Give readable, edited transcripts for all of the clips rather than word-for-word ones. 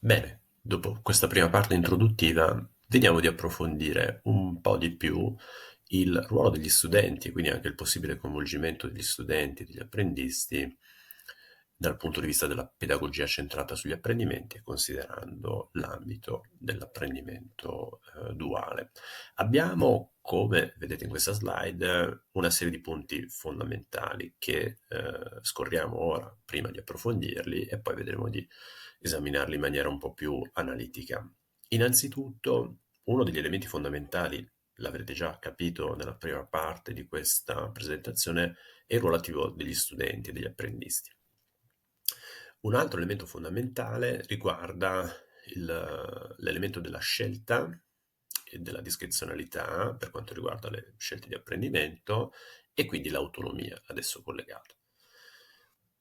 Bene, dopo questa prima parte introduttiva, vediamo di approfondire un po' di più il ruolo degli studenti, quindi anche il possibile coinvolgimento degli studenti, degli apprendisti, dal punto di vista della pedagogia centrata sugli apprendimenti e considerando l'ambito dell'apprendimento duale. Abbiamo, come vedete in questa slide, una serie di punti fondamentali che scorriamo ora prima di approfondirli e poi vedremo di esaminarli in maniera un po' più analitica. Innanzitutto, uno degli elementi fondamentali, l'avrete già capito nella prima parte di questa presentazione, è il ruolo attivo degli studenti e degli apprendisti. Un altro elemento fondamentale riguarda l'elemento della scelta e della discrezionalità per quanto riguarda le scelte di apprendimento e quindi l'autonomia ad esso collegata.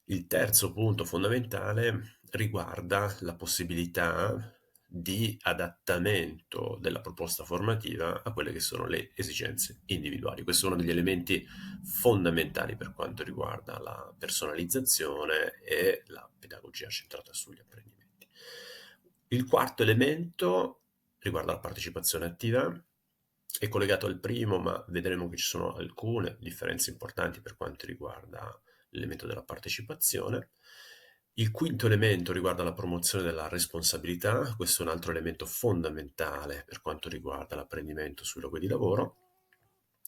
Il terzo punto fondamentale riguarda la possibilità di adattamento della proposta formativa a quelle che sono le esigenze individuali. Questo è uno degli elementi fondamentali per quanto riguarda la personalizzazione e la pedagogia centrata sugli apprendimenti. Il quarto elemento riguarda la partecipazione attiva, è collegato al primo, ma vedremo che ci sono alcune differenze importanti per quanto riguarda l'elemento della partecipazione. Il quinto elemento riguarda la promozione della responsabilità, questo è un altro elemento fondamentale per quanto riguarda l'apprendimento sui luoghi di lavoro.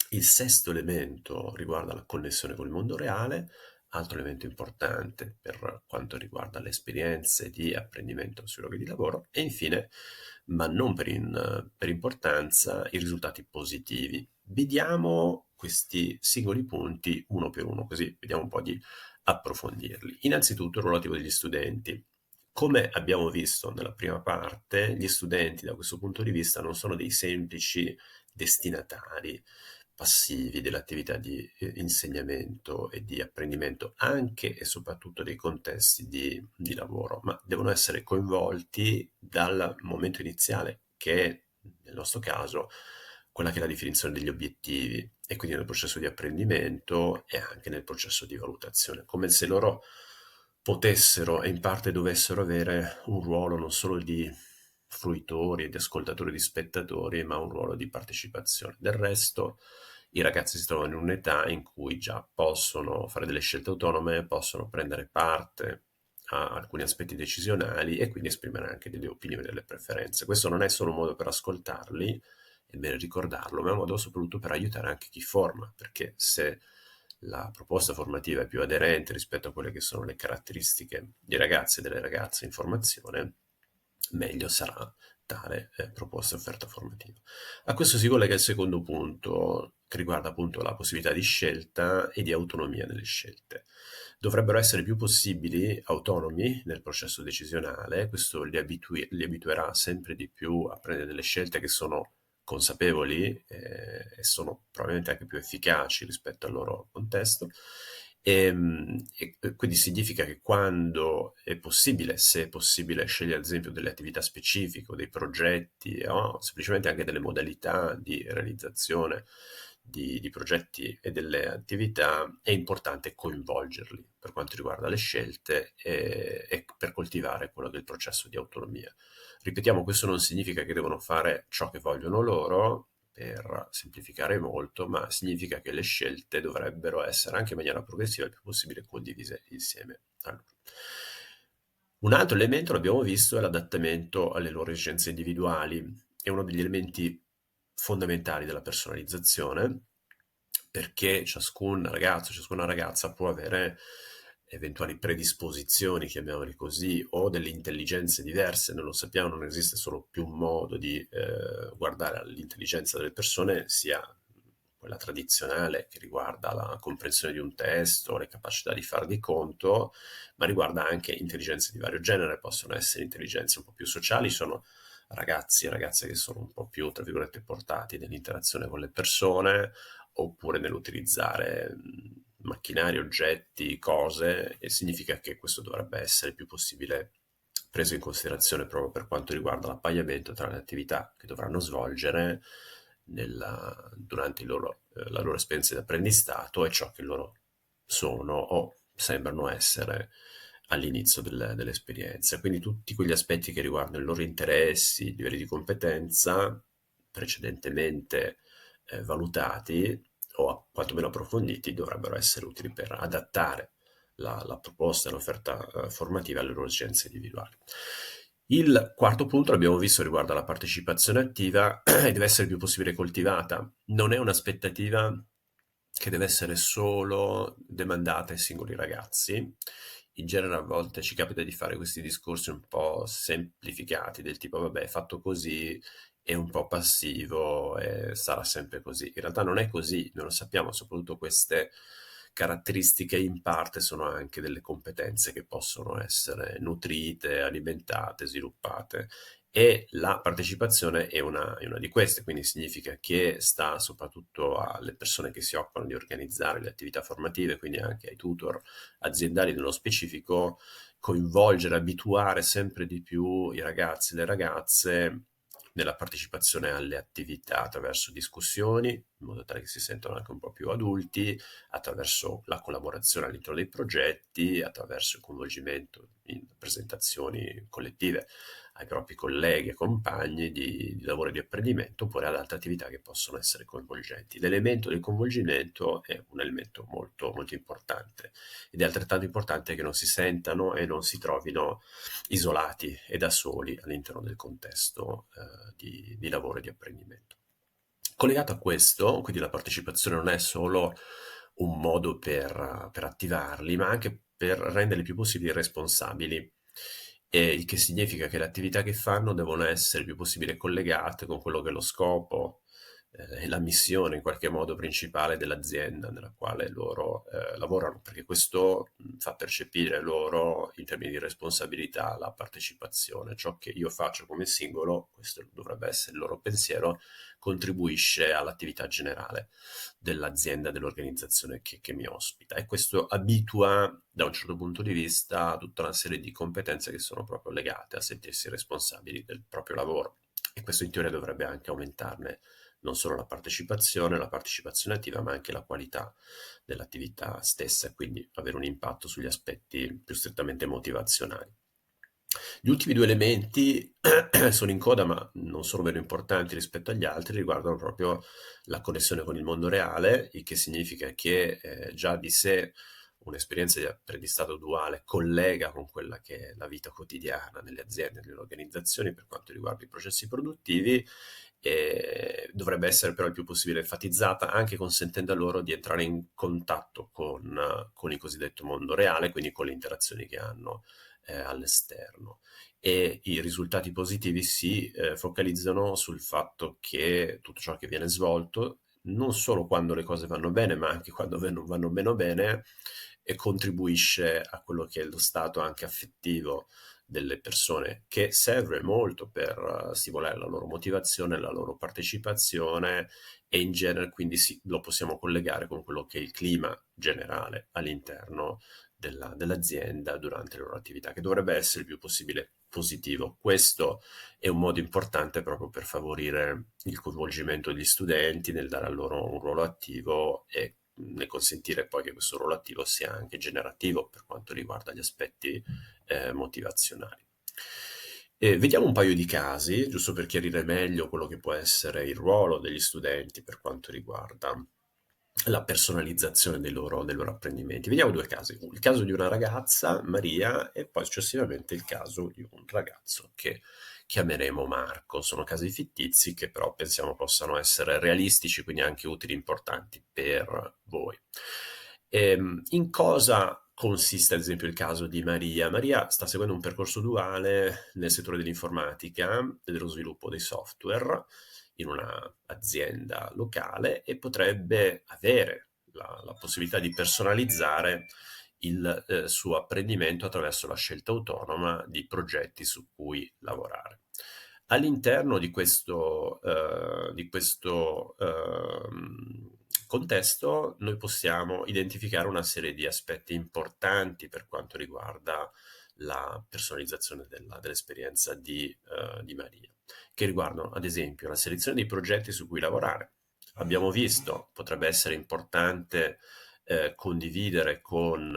Il sesto elemento riguarda la connessione con il mondo reale, altro elemento importante per quanto riguarda le esperienze di apprendimento sui luoghi di lavoro. E infine, ma non per importanza, i risultati positivi. Vediamo questi singoli punti uno per uno, così vediamo un po' di approfondirli. Innanzitutto il ruolo attivo degli studenti. Come abbiamo visto nella prima parte, gli studenti da questo punto di vista non sono dei semplici destinatari passivi dell'attività di insegnamento e di apprendimento, anche e soprattutto dei contesti di lavoro, ma devono essere coinvolti dal momento iniziale, che è, nel nostro caso, quella che è la definizione degli obiettivi e quindi nel processo di apprendimento e anche nel processo di valutazione, come se loro potessero e in parte dovessero avere un ruolo non solo di fruitori e di ascoltatori, di spettatori, ma un ruolo di partecipazione. Del resto, i ragazzi si trovano in un'età in cui già possono fare delle scelte autonome, possono prendere parte a alcuni aspetti decisionali e quindi esprimere anche delle opinioni e delle preferenze. Questo non è solo un modo per ascoltarli, è bene ricordarlo, ma è un modo soprattutto per aiutare anche chi forma, perché se la proposta formativa è più aderente rispetto a quelle che sono le caratteristiche dei ragazzi e delle ragazze in formazione, meglio sarà tale proposta e offerta formativa. A questo si collega il secondo punto, che riguarda appunto la possibilità di scelta e di autonomia nelle scelte. Dovrebbero essere più possibili autonomi nel processo decisionale, questo li abituerà sempre di più a prendere delle scelte che sono consapevoli e sono probabilmente anche più efficaci rispetto al loro contesto. E quindi significa che quando è possibile, se è possibile, scegliere ad esempio delle attività specifiche o dei progetti o semplicemente anche delle modalità di realizzazione di progetti e delle attività, è importante coinvolgerli per quanto riguarda le scelte e per coltivare quello che è il processo di autonomia. Ripetiamo, questo non significa che devono fare ciò che vogliono loro, per semplificare molto, ma significa che le scelte dovrebbero essere anche in maniera progressiva il più possibile condivise insieme a loro. Un altro elemento, l'abbiamo visto, è l'adattamento alle loro esigenze individuali. È uno degli elementi fondamentali della personalizzazione, perché ciascun ragazzo, ciascuna ragazza può avere eventuali predisposizioni, chiamiamole così, o delle intelligenze diverse. Noi lo sappiamo, non esiste solo più un modo di guardare all'intelligenza delle persone, sia quella tradizionale che riguarda la comprensione di un testo, le capacità di far di conto, ma riguarda anche intelligenze di vario genere, possono essere intelligenze un po' più sociali, sono ragazzi e ragazze che sono un po' più, tra virgolette, portati nell'interazione con le persone, oppure nell'utilizzare macchinari, oggetti, cose, e significa che questo dovrebbe essere il più possibile preso in considerazione proprio per quanto riguarda l'appaioamento tra le attività che dovranno svolgere durante la loro esperienza di apprendistato e ciò che loro sono o sembrano essere all'inizio dell'esperienza. Quindi tutti quegli aspetti che riguardano i loro interessi, i livelli di competenza precedentemente valutati o quantomeno approfonditi dovrebbero essere utili per adattare la proposta e l'offerta formativa alle loro esigenze individuali. Il quarto punto, l'abbiamo visto, riguarda la partecipazione attiva e deve essere il più possibile coltivata. Non è un'aspettativa che deve essere solo demandata ai singoli ragazzi. In genere a volte ci capita di fare questi discorsi un po' semplificati, del tipo, vabbè, fatto così, è un po' passivo e sarà sempre così. In realtà non è così, noi lo sappiamo, soprattutto queste caratteristiche in parte sono anche delle competenze che possono essere nutrite, alimentate, sviluppate e la partecipazione è una di queste, quindi significa che sta soprattutto alle persone che si occupano di organizzare le attività formative, quindi anche ai tutor aziendali nello specifico, coinvolgere, abituare sempre di più i ragazzi e le ragazze nella partecipazione alle attività attraverso discussioni, in modo tale che si sentano anche un po' più adulti, attraverso la collaborazione all'interno dei progetti, attraverso il coinvolgimento in presentazioni collettive ai propri colleghi e compagni di lavoro e di apprendimento, oppure ad altre attività che possono essere coinvolgenti. L'elemento del coinvolgimento è un elemento molto, molto importante ed è altrettanto importante che non si sentano e non si trovino isolati e da soli all'interno del contesto di lavoro e di apprendimento. Collegato a questo, quindi la partecipazione non è solo un modo per attivarli, ma anche per renderli più possibili responsabili, e il che significa che le attività che fanno devono essere il più possibile collegate con quello che è lo scopo e la missione in qualche modo principale dell'azienda nella quale loro lavorano, perché questo fa percepire loro in termini di responsabilità la partecipazione. Ciò che io faccio come singolo, questo dovrebbe essere il loro pensiero, contribuisce all'attività generale dell'azienda, dell'organizzazione che mi ospita e questo abitua da un certo punto di vista a tutta una serie di competenze che sono proprio legate a sentirsi responsabili del proprio lavoro e questo in teoria dovrebbe anche aumentarne non solo la partecipazione attiva, ma anche la qualità dell'attività stessa e quindi avere un impatto sugli aspetti più strettamente motivazionali. Gli ultimi due elementi sono in coda, ma non sono meno importanti rispetto agli altri, riguardano proprio la connessione con il mondo reale, il che significa che già di sé un'esperienza di apprendistato duale collega con quella che è la vita quotidiana nelle aziende, nelle organizzazioni per quanto riguarda i processi produttivi e dovrebbe essere però il più possibile enfatizzata, anche consentendo a loro di entrare in contatto con il cosiddetto mondo reale, quindi con le interazioni che hanno all'esterno. E i risultati positivi si focalizzano sul fatto che tutto ciò che viene svolto, non solo quando le cose vanno bene, ma anche quando vanno meno bene, e contribuisce a quello che è lo stato anche affettivo delle persone, che serve molto per stimolare la loro motivazione, la loro partecipazione e in genere quindi lo possiamo collegare con quello che è il clima generale all'interno dell'azienda durante le loro attività, che dovrebbe essere il più possibile positivo. Questo è un modo importante proprio per favorire il coinvolgimento degli studenti, nel dare a loro un ruolo attivo e nel consentire poi che questo ruolo attivo sia anche generativo per quanto riguarda gli aspetti motivazionali. Vediamo un paio di casi, giusto per chiarire meglio quello che può essere il ruolo degli studenti per quanto riguarda la personalizzazione dei loro apprendimenti. Vediamo due casi, il caso di una ragazza, Maria, e poi successivamente il caso di un ragazzo che chiameremo Marco. Sono casi fittizi che però pensiamo possano essere realistici, quindi anche utili e importanti per voi. In cosa consiste ad esempio il caso di Maria? Maria sta seguendo un percorso duale nel settore dell'informatica e dello sviluppo dei software in una azienda locale e potrebbe avere la possibilità di personalizzare il suo apprendimento attraverso la scelta autonoma di progetti su cui lavorare. All'interno di questo contesto noi possiamo identificare una serie di aspetti importanti per quanto riguarda la personalizzazione dell'esperienza di Maria, che riguardano ad esempio la selezione dei progetti su cui lavorare. Abbiamo visto, potrebbe essere importante condividere con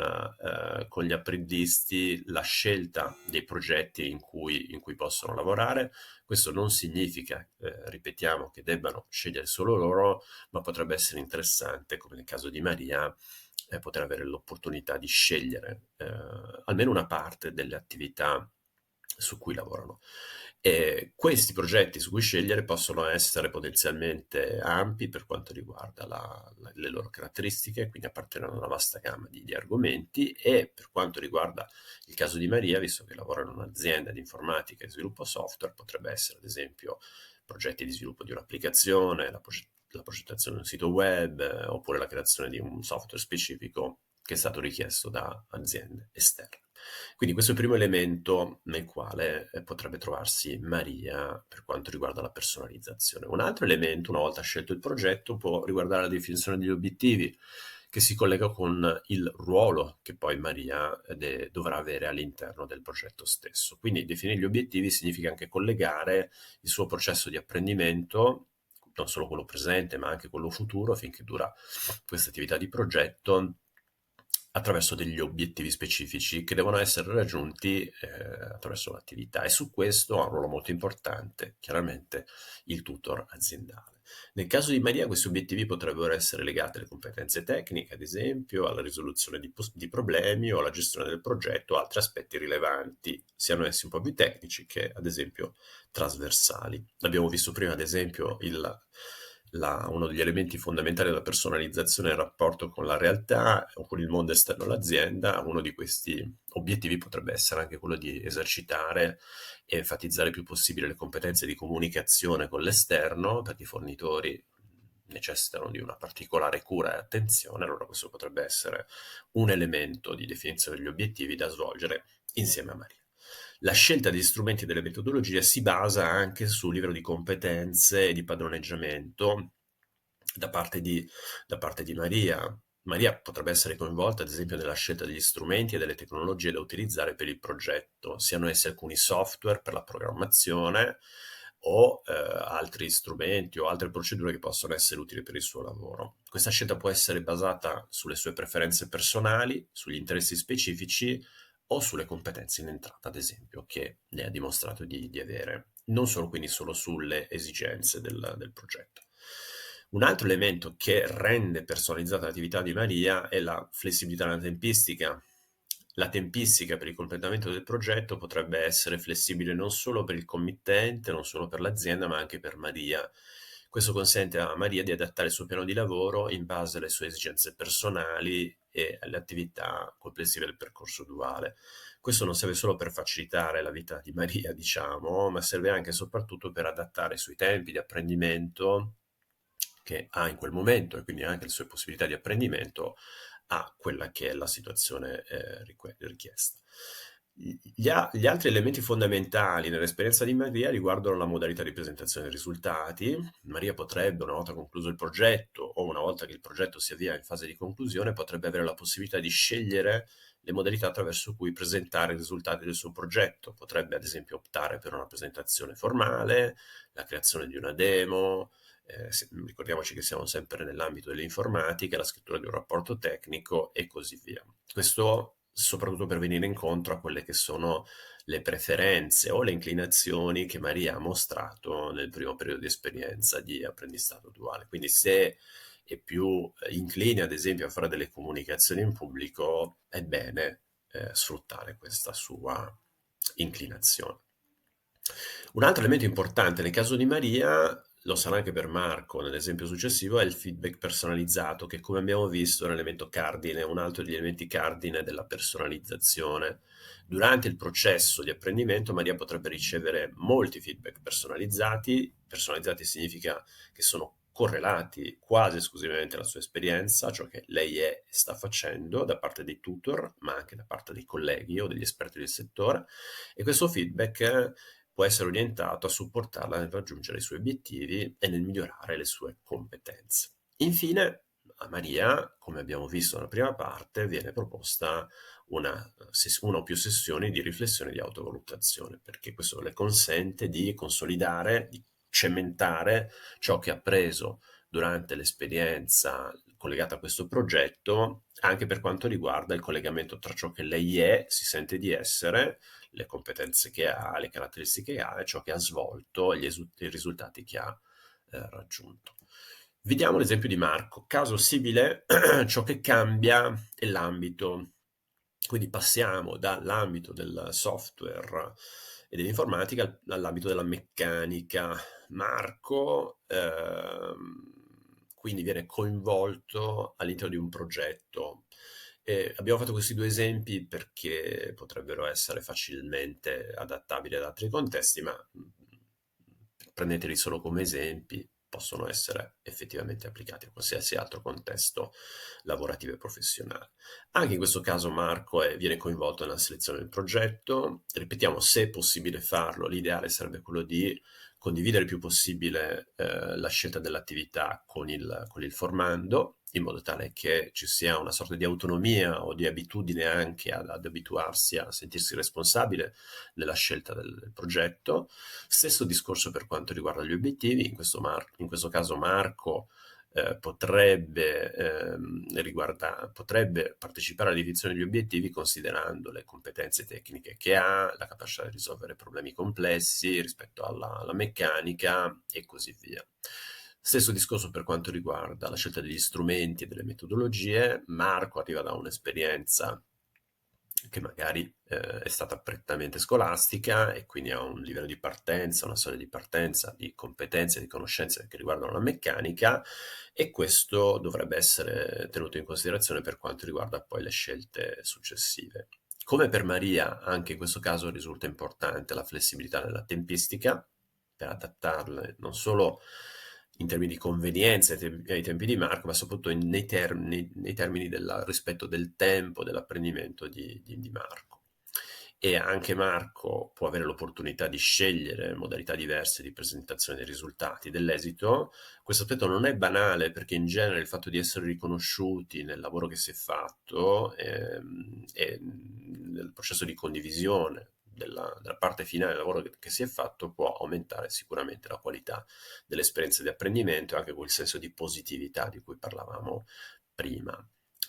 gli apprendisti la scelta dei progetti in cui possono lavorare. Questo non significa, ripetiamo, che debbano scegliere solo loro, ma potrebbe essere interessante, come nel caso di Maria, poter avere l'opportunità di scegliere almeno una parte delle attività su cui lavorano. E questi progetti su cui scegliere possono essere potenzialmente ampi per quanto riguarda le loro caratteristiche, quindi appartengono a una vasta gamma di argomenti, e per quanto riguarda il caso di Maria, visto che lavora in un'azienda di informatica e sviluppo software, potrebbe essere ad esempio progetti di sviluppo di un'applicazione, la progettazione di un sito web, oppure la creazione di un software specifico che è stato richiesto da aziende esterne. Quindi questo è il primo elemento nel quale potrebbe trovarsi Maria per quanto riguarda la personalizzazione. Un altro elemento, una volta scelto il progetto, può riguardare la definizione degli obiettivi, che si collega con il ruolo che poi Maria dovrà avere all'interno del progetto stesso. Quindi definire gli obiettivi significa anche collegare il suo processo di apprendimento, non solo quello presente, ma anche quello futuro, finché dura questa attività di progetto, attraverso degli obiettivi specifici che devono essere raggiunti attraverso l'attività, e su questo ha un ruolo molto importante, chiaramente, il tutor aziendale. Nel caso di Maria, questi obiettivi potrebbero essere legati alle competenze tecniche, ad esempio, alla risoluzione di problemi o alla gestione del progetto, o altri aspetti rilevanti, siano essi un po' più tecnici che, ad esempio, trasversali. Abbiamo visto prima, ad esempio, uno degli elementi fondamentali della personalizzazione è il rapporto con la realtà o con il mondo esterno all'azienda. Uno di questi obiettivi potrebbe essere anche quello di esercitare e enfatizzare il più possibile le competenze di comunicazione con l'esterno, perché i fornitori necessitano di una particolare cura e attenzione. Allora questo potrebbe essere un elemento di definizione degli obiettivi da svolgere insieme a Maria. La scelta degli strumenti e delle metodologie si basa anche sul livello di competenze e di padroneggiamento da parte di Maria. Maria potrebbe essere coinvolta, ad esempio, nella scelta degli strumenti e delle tecnologie da utilizzare per il progetto, siano essi alcuni software per la programmazione o altri strumenti o altre procedure che possono essere utili per il suo lavoro. Questa scelta può essere basata sulle sue preferenze personali, sugli interessi specifici o sulle competenze in entrata, ad esempio, che lei ha dimostrato di avere, non solo quindi solo sulle esigenze del progetto. Un altro elemento che rende personalizzata l'attività di Maria è la flessibilità nella tempistica. La tempistica per il completamento del progetto potrebbe essere flessibile non solo per il committente, non solo per l'azienda, ma anche per Maria. Questo consente a Maria di adattare il suo piano di lavoro in base alle sue esigenze personali e alle attività complessive del percorso duale. Questo non serve solo per facilitare la vita di Maria, diciamo, ma serve anche e soprattutto per adattare i suoi tempi di apprendimento che ha in quel momento, e quindi anche le sue possibilità di apprendimento, a quella che è la situazione richiesta. Gli altri elementi fondamentali nell'esperienza di Maria riguardano la modalità di presentazione dei risultati. Maria potrebbe, una volta concluso il progetto o una volta che il progetto si avvia in fase di conclusione, potrebbe avere la possibilità di scegliere le modalità attraverso cui presentare i risultati del suo progetto. Potrebbe, ad esempio, optare per una presentazione formale, la creazione di una demo, ricordiamoci che siamo sempre nell'ambito dell'informatica, la scrittura di un rapporto tecnico e così via. Questo soprattutto per venire incontro a quelle che sono le preferenze o le inclinazioni che Maria ha mostrato nel primo periodo di esperienza di apprendistato duale. Quindi se è più incline, ad esempio, a fare delle comunicazioni in pubblico, è bene sfruttare questa sua inclinazione. Un altro elemento importante nel caso di Maria, lo sarà anche per Marco nell'esempio successivo, è il feedback personalizzato, che come abbiamo visto è un elemento cardine, un altro degli elementi cardine della personalizzazione. Durante il processo di apprendimento Maria potrebbe ricevere molti feedback personalizzati. Personalizzati significa che sono correlati quasi esclusivamente alla sua esperienza, ciò che lei è e sta facendo da parte dei tutor, ma anche da parte dei colleghi o degli esperti del settore, e questo feedback può essere orientato a supportarla nel raggiungere i suoi obiettivi e nel migliorare le sue competenze. Infine, a Maria, come abbiamo visto nella prima parte, viene proposta una o più sessioni di riflessione e di autovalutazione, perché questo le consente di consolidare, di cementare ciò che ha appreso durante l'esperienza collegata a questo progetto, anche per quanto riguarda il collegamento tra ciò che lei è, si sente di essere, le competenze che ha, le caratteristiche che ha e ciò che ha svolto e i risultati che ha raggiunto. Vediamo l'esempio di Marco. Caso simile, ciò che cambia è l'ambito. Quindi passiamo dall'ambito del software e dell'informatica all'ambito della meccanica. Marco quindi viene coinvolto all'interno di un progetto. Abbiamo fatto questi due esempi perché potrebbero essere facilmente adattabili ad altri contesti, ma prendeteli solo come esempi, possono essere effettivamente applicati a qualsiasi altro contesto lavorativo e professionale. Anche in questo caso Marco viene coinvolto nella selezione del progetto. Ripetiamo, se è possibile farlo, l'ideale sarebbe quello di condividere il più possibile la scelta dell'attività con il formando, in modo tale che ci sia una sorta di autonomia o di abitudine anche ad abituarsi a sentirsi responsabile nella scelta del progetto. Stesso discorso per quanto riguarda gli obiettivi, in questo caso Marco potrebbe partecipare alla definizione degli obiettivi considerando le competenze tecniche che ha, la capacità di risolvere problemi complessi rispetto alla meccanica e così via. Stesso discorso per quanto riguarda la scelta degli strumenti e delle metodologie. Marco arriva da un'esperienza che magari è stata prettamente scolastica e quindi ha un livello di partenza, una soglia di partenza di competenze e di conoscenze che riguardano la meccanica, e questo dovrebbe essere tenuto in considerazione per quanto riguarda poi le scelte successive. Come per Maria, anche in questo caso risulta importante la flessibilità nella tempistica per adattarle non solo in termini di convenienza ai tempi di Marco, ma soprattutto nei termini del rispetto del tempo dell'apprendimento di Marco. E anche Marco può avere l'opportunità di scegliere modalità diverse di presentazione dei risultati, dell'esito. Questo aspetto non è banale, perché in genere il fatto di essere riconosciuti nel lavoro che si è fatto e nel processo di condivisione della parte finale del lavoro che si è fatto può aumentare sicuramente la qualità dell'esperienza di apprendimento e anche quel senso di positività di cui parlavamo prima.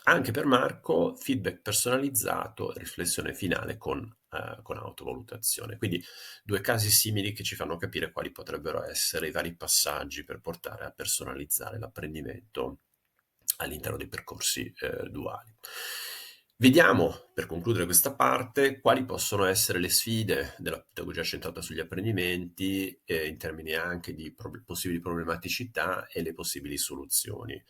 Anche per Marco, feedback personalizzato, riflessione finale con autovalutazione. Quindi due casi simili che ci fanno capire quali potrebbero essere i vari passaggi per portare a personalizzare l'apprendimento all'interno dei percorsi duali. Vediamo, per concludere questa parte, quali possono essere le sfide della pedagogia centrata sugli apprendimenti in termini anche di possibili problematicità e le possibili soluzioni.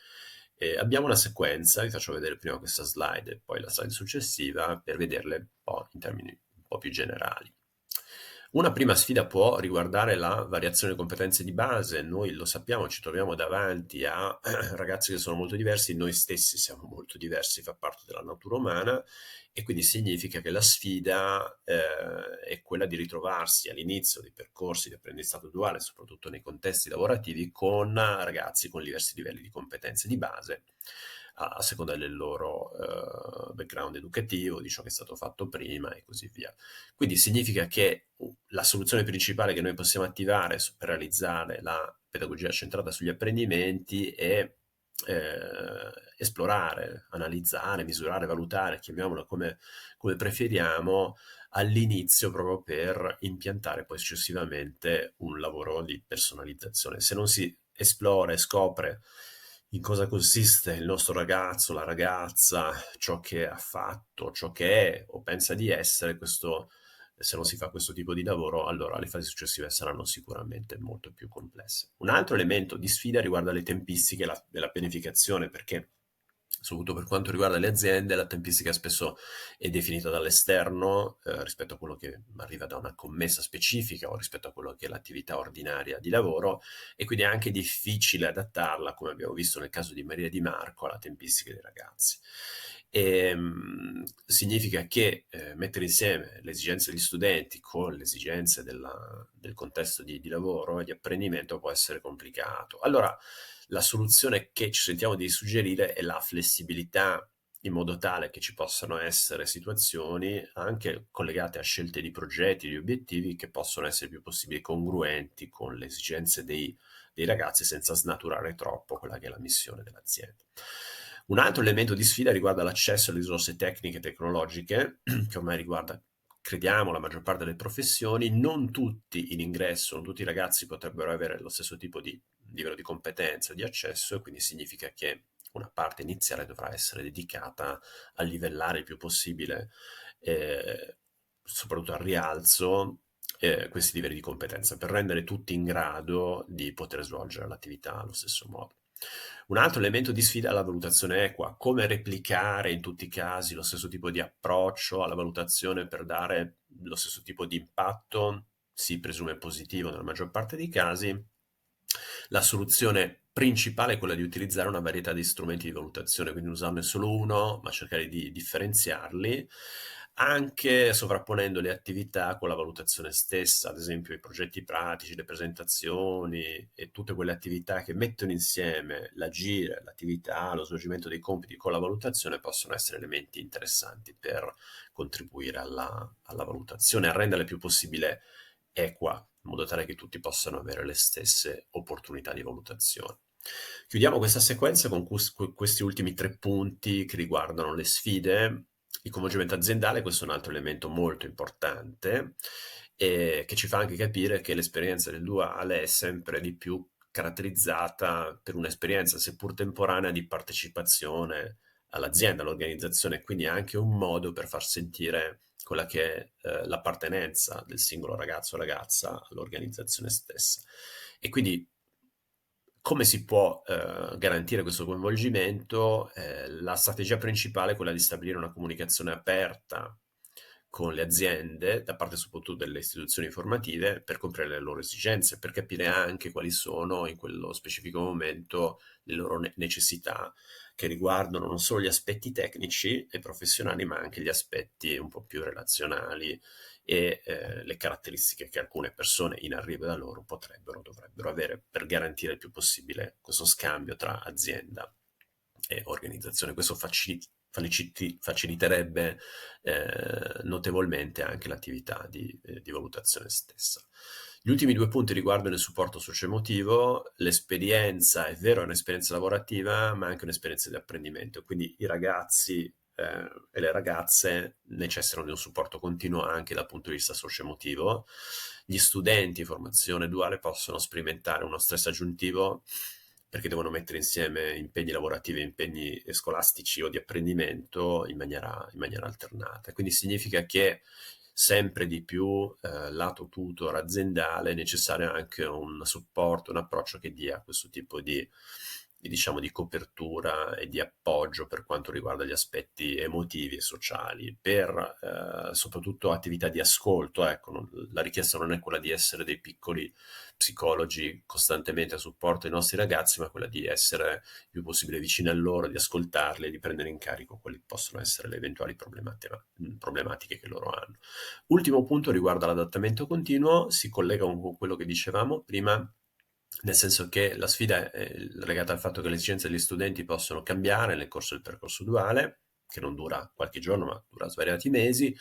Abbiamo una sequenza, vi faccio vedere prima questa slide e poi la slide successiva per vederle un po' in termini un po' più generali. Una prima sfida può riguardare la variazione di competenze di base. Noi lo sappiamo, ci troviamo davanti a ragazzi che sono molto diversi, noi stessi siamo molto diversi, fa parte della natura umana, e quindi significa che la sfida è quella di ritrovarsi all'inizio dei percorsi di apprendistato duale, soprattutto nei contesti lavorativi, con ragazzi con diversi livelli di competenze di base, a seconda del loro background educativo, di ciò che è stato fatto prima e così via. Quindi significa che la soluzione principale che noi possiamo attivare per realizzare la pedagogia centrata sugli apprendimenti è esplorare, analizzare, misurare, valutare, chiamiamolo come preferiamo, all'inizio, proprio per impiantare poi successivamente un lavoro di personalizzazione. Se non si esplora e scopre in cosa consiste il nostro ragazzo, la ragazza, ciò che ha fatto, ciò che è o pensa di essere, se non si fa questo tipo di lavoro, allora le fasi successive saranno sicuramente molto più complesse. Un altro elemento di sfida riguarda le tempistiche della pianificazione, perché soprattutto per quanto riguarda le aziende, la tempistica spesso è definita dall'esterno rispetto a quello che arriva da una commessa specifica o rispetto a quello che è l'attività ordinaria di lavoro, e quindi è anche difficile adattarla, come abbiamo visto nel caso di Maria Di Marco, alla tempistica dei ragazzi. Significa che mettere insieme le esigenze degli studenti con le esigenze del contesto di lavoro e di apprendimento può essere complicato. Allora, la soluzione che ci sentiamo di suggerire è la flessibilità, in modo tale che ci possano essere situazioni anche collegate a scelte di progetti, di obiettivi, che possono essere il più possibile congruenti con le esigenze dei dei ragazzi senza snaturare troppo quella che è la missione dell'azienda. Un altro elemento di sfida riguarda l'accesso alle risorse tecniche e tecnologiche, che ormai riguarda, crediamo, la maggior parte delle professioni. Non tutti in ingresso, non tutti i ragazzi potrebbero avere lo stesso tipo di livello di competenza e di accesso, e quindi significa che una parte iniziale dovrà essere dedicata a livellare il più possibile, soprattutto al rialzo, questi livelli di competenza per rendere tutti in grado di poter svolgere l'attività allo stesso modo. Un altro elemento di sfida è la valutazione equa: come replicare in tutti i casi lo stesso tipo di approccio alla valutazione per dare lo stesso tipo di impatto, si presume positivo nella maggior parte dei casi. La soluzione principale è quella di utilizzare una varietà di strumenti di valutazione, quindi usarne solo uno, ma cercare di differenziarli, anche sovrapponendo le attività con la valutazione stessa, ad esempio i progetti pratici, le presentazioni e tutte quelle attività che mettono insieme l'agire, l'attività, lo svolgimento dei compiti con la valutazione possono essere elementi interessanti per contribuire alla valutazione, a renderla il più possibile equa, in modo tale che tutti possano avere le stesse opportunità di valutazione. Chiudiamo questa sequenza con questi ultimi 3 punti che riguardano le sfide. Il coinvolgimento aziendale, questo è un altro elemento molto importante, che ci fa anche capire che l'esperienza del duale è sempre di più caratterizzata per un'esperienza, seppur temporanea, di partecipazione all'azienda, all'organizzazione, quindi è anche un modo per far sentire quella che è l'appartenenza del singolo ragazzo o ragazza all'organizzazione stessa. E quindi come si può garantire questo coinvolgimento? La strategia principale è quella di stabilire una comunicazione aperta con le aziende, da parte soprattutto delle istituzioni formative, per comprendere le loro esigenze, per capire anche quali sono in quello specifico momento le loro necessità, che riguardano non solo gli aspetti tecnici e professionali, ma anche gli aspetti un po' più relazionali e le caratteristiche che alcune persone in arrivo da loro potrebbero, dovrebbero avere per garantire il più possibile questo scambio tra azienda e organizzazione. Questo faciliterebbe notevolmente anche l'attività di valutazione stessa. Gli ultimi 2 punti riguardano il supporto socioemotivo. L'esperienza, è vero, è un'esperienza lavorativa, ma anche un'esperienza di apprendimento, quindi i ragazzi e le ragazze necessitano di un supporto continuo anche dal punto di vista socioemotivo. Gli studenti in formazione duale possono sperimentare uno stress aggiuntivo perché devono mettere insieme impegni lavorativi e impegni scolastici o di apprendimento in maniera alternata. Quindi significa che sempre di più lato tutor aziendale è necessario anche un supporto, un approccio che dia questo tipo diciamo, di copertura e di appoggio per quanto riguarda gli aspetti emotivi e sociali, per soprattutto attività di ascolto. Ecco, la richiesta non è quella di essere dei piccoli psicologi costantemente a supporto dei nostri ragazzi, ma quella di essere il più possibile vicini a loro, di ascoltarli e di prendere in carico quali possono essere le eventuali problematiche che loro hanno. Ultimo punto riguarda l'adattamento continuo, si collega con quello che dicevamo prima, nel senso che la sfida è legata al fatto che le esigenze degli studenti possono cambiare nel corso del percorso duale, che non dura qualche giorno, ma dura svariati mesi,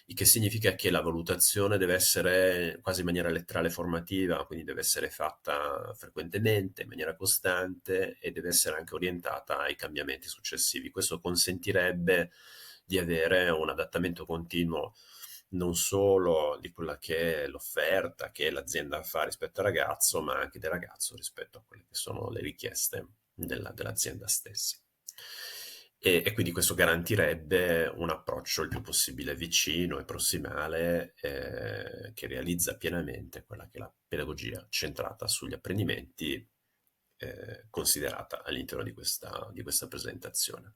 il che significa che la valutazione deve essere quasi in maniera letterale formativa, quindi deve essere fatta frequentemente, in maniera costante, e deve essere anche orientata ai cambiamenti successivi. Questo consentirebbe di avere un adattamento continuo non solo di quella che è l'offerta che l'azienda fa rispetto al ragazzo, ma anche del ragazzo rispetto a quelle che sono le richieste dell'azienda stessa. E quindi questo garantirebbe un approccio il più possibile vicino e prossimale, che realizza pienamente quella che è la pedagogia centrata sugli apprendimenti, considerata all'interno di questa presentazione.